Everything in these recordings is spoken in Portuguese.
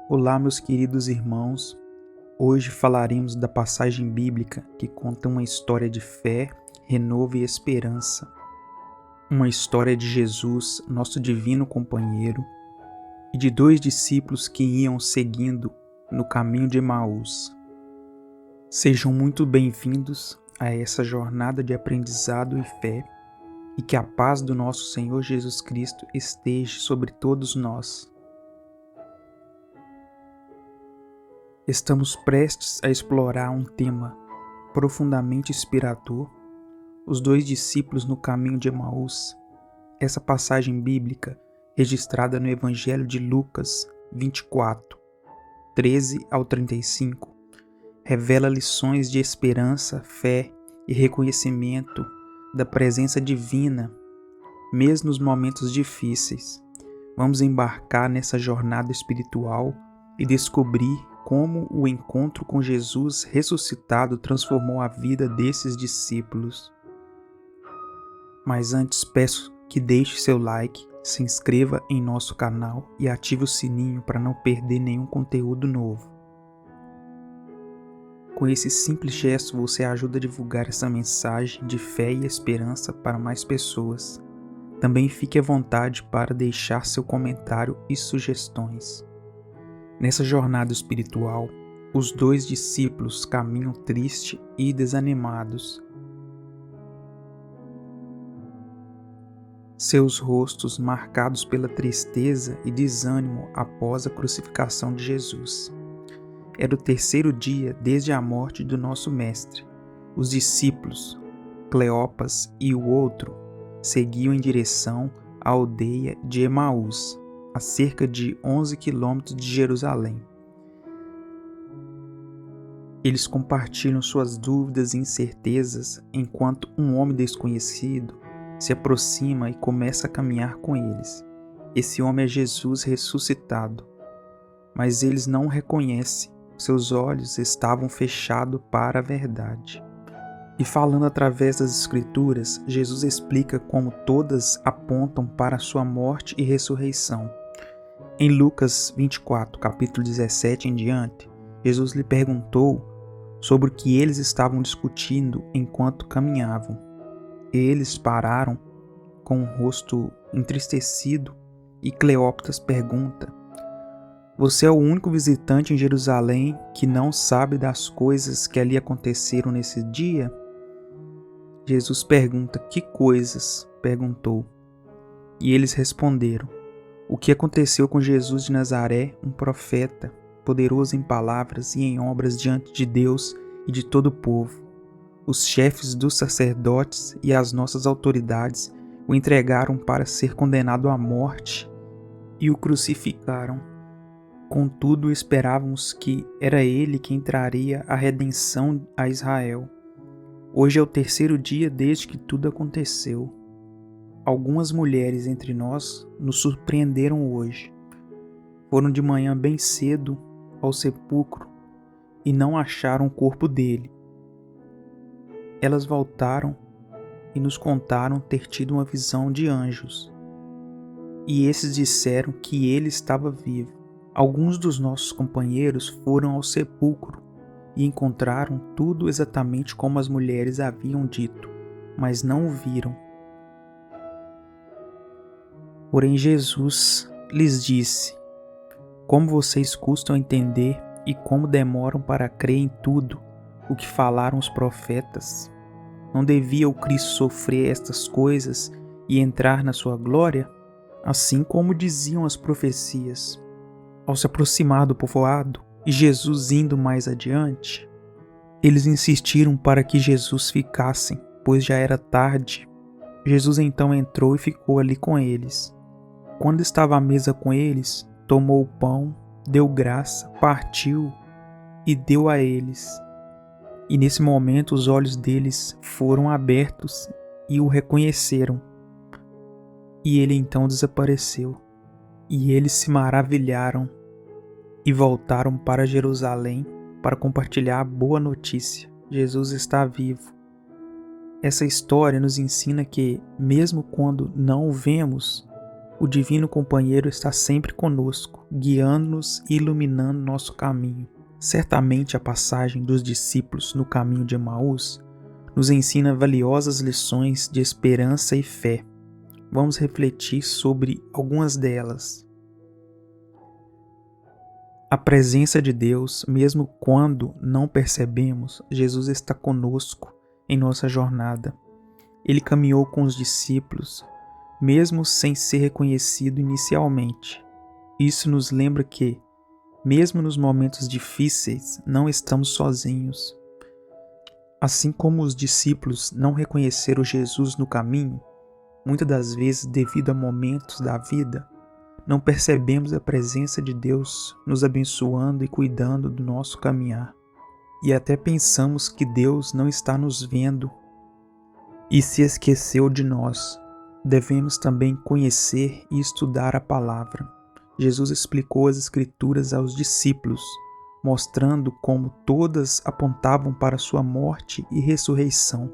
Olá, meus queridos irmãos. Hoje falaremos da passagem bíblica que conta uma história de fé, renovo e esperança. Uma história de Jesus, nosso divino companheiro, e de dois discípulos que iam seguindo no caminho de Emaús. Sejam muito bem-vindos a essa jornada de aprendizado e fé, e que a paz do nosso Senhor Jesus Cristo esteja sobre todos nós. Estamos prestes a explorar um tema profundamente inspirador, os dois discípulos no caminho de Emaús. Essa passagem bíblica, registrada no Evangelho de Lucas 24, 13 ao 35, revela lições de esperança, fé e reconhecimento da presença divina, mesmo nos momentos difíceis. Vamos embarcar nessa jornada espiritual e descobrir como o encontro com Jesus ressuscitado transformou a vida desses discípulos. Mas antes peço que deixe seu like, se inscreva em nosso canal e ative o sininho para não perder nenhum conteúdo novo. Com esse simples gesto você ajuda a divulgar essa mensagem de fé e esperança para mais pessoas. Também fique à vontade para deixar seu comentário e sugestões. Nessa jornada espiritual, os dois discípulos caminham tristes e desanimados. Seus rostos marcados pela tristeza e desânimo após a crucificação de Jesus. Era o terceiro dia desde a morte do nosso Mestre. Os discípulos, Cleopas e o outro, seguiam em direção à aldeia de Emaús, a cerca de 11 quilômetros de Jerusalém. Eles compartilham suas dúvidas e incertezas enquanto um homem desconhecido se aproxima e começa a caminhar com eles. Esse homem é Jesus ressuscitado, mas eles não o reconhecem, seus olhos estavam fechados para a verdade. E falando através das Escrituras, Jesus explica como todas apontam para a sua morte e ressurreição. Em Lucas 24, capítulo 17 em diante, Jesus lhe perguntou sobre o que eles estavam discutindo enquanto caminhavam. Eles pararam com o rosto entristecido e Cleópatra pergunta: "Você é o único visitante em Jerusalém que não sabe das coisas que ali aconteceram nesse dia?" Jesus pergunta: "Que coisas?" perguntou. E eles responderam: "O que aconteceu com Jesus de Nazaré, um profeta, poderoso em palavras e em obras diante de Deus e de todo o povo. Os chefes dos sacerdotes e as nossas autoridades o entregaram para ser condenado à morte e o crucificaram. Contudo, esperávamos que era ele quem traria a redenção a Israel. Hoje é o terceiro dia desde que tudo aconteceu. Algumas mulheres entre nós nos surpreenderam hoje. Foram de manhã bem cedo ao sepulcro e não acharam o corpo dele. Elas voltaram e nos contaram ter tido uma visão de anjos. E esses disseram que ele estava vivo. Alguns dos nossos companheiros foram ao sepulcro e encontraram tudo exatamente como as mulheres haviam dito, mas não o viram. Porém Jesus lhes disse: como vocês custam a entender e como demoram para crer em tudo o que falaram os profetas. Não devia o Cristo sofrer estas coisas e entrar na sua glória? Assim como diziam as profecias. Ao se aproximar do povoado e Jesus indo mais adiante, eles insistiram para que Jesus ficasse, pois já era tarde. Jesus então entrou e ficou ali com eles. Quando estava à mesa com eles, tomou o pão, deu graça, partiu e deu a eles. E nesse momento os olhos deles foram abertos e o reconheceram. E ele então desapareceu. E eles se maravilharam e voltaram para Jerusalém para compartilhar a boa notícia: Jesus está vivo. Essa história nos ensina que, mesmo quando não o vemos, O Divino Companheiro está sempre conosco, guiando-nos e iluminando nosso caminho. Certamente a passagem dos discípulos no caminho de Emaús nos ensina valiosas lições de esperança e fé. Vamos refletir sobre algumas delas. A presença de Deus, mesmo quando não percebemos, Jesus está conosco em nossa jornada. Ele caminhou com os discípulos, mesmo sem ser reconhecido inicialmente. Isso nos lembra que, mesmo nos momentos difíceis, não estamos sozinhos. Assim como os discípulos não reconheceram Jesus no caminho, muitas das vezes devido a momentos da vida, não percebemos a presença de Deus nos abençoando e cuidando do nosso caminhar. E até pensamos que Deus não está nos vendo e se esqueceu de nós. Devemos também conhecer e estudar a palavra. Jesus explicou as Escrituras aos discípulos, mostrando como todas apontavam para sua morte e ressurreição.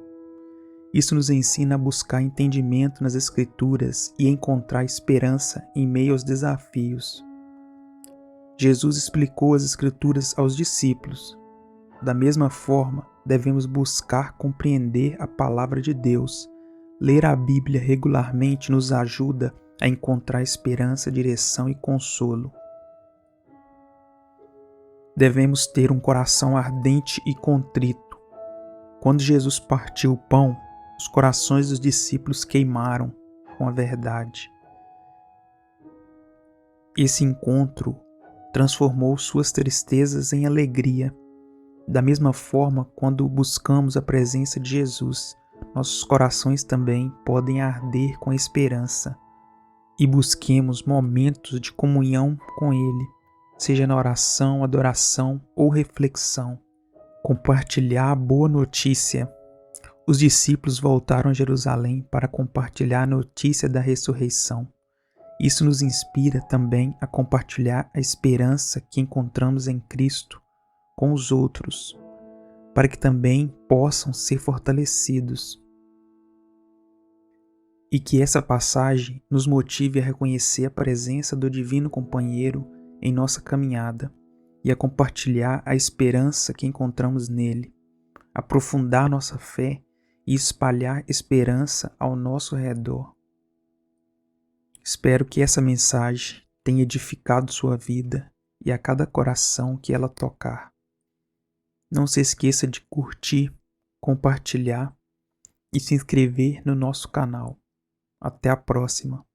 Isso nos ensina a buscar entendimento nas Escrituras e encontrar esperança em meio aos desafios. Jesus explicou as Escrituras aos discípulos. Da mesma forma, devemos buscar compreender a palavra de Deus. Ler a Bíblia regularmente nos ajuda a encontrar esperança, direção e consolo. Devemos ter um coração ardente e contrito. Quando Jesus partiu o pão, os corações dos discípulos queimaram com a verdade. Esse encontro transformou suas tristezas em alegria. Da mesma forma, quando buscamos a presença de Jesus, nossos corações também podem arder com esperança. E busquemos momentos de comunhão com Ele, seja na oração, adoração ou reflexão. Compartilhar a boa notícia. Os discípulos voltaram a Jerusalém para compartilhar a notícia da ressurreição. Isso nos inspira também a compartilhar a esperança que encontramos em Cristo com os outros, para que também possam ser fortalecidos. E que essa passagem nos motive a reconhecer a presença do Divino Companheiro em nossa caminhada e a compartilhar a esperança que encontramos nele, aprofundar nossa fé e espalhar esperança ao nosso redor. Espero que essa mensagem tenha edificado sua vida e a cada coração que ela tocar. Não se esqueça de curtir, compartilhar e se inscrever no nosso canal. Até a próxima.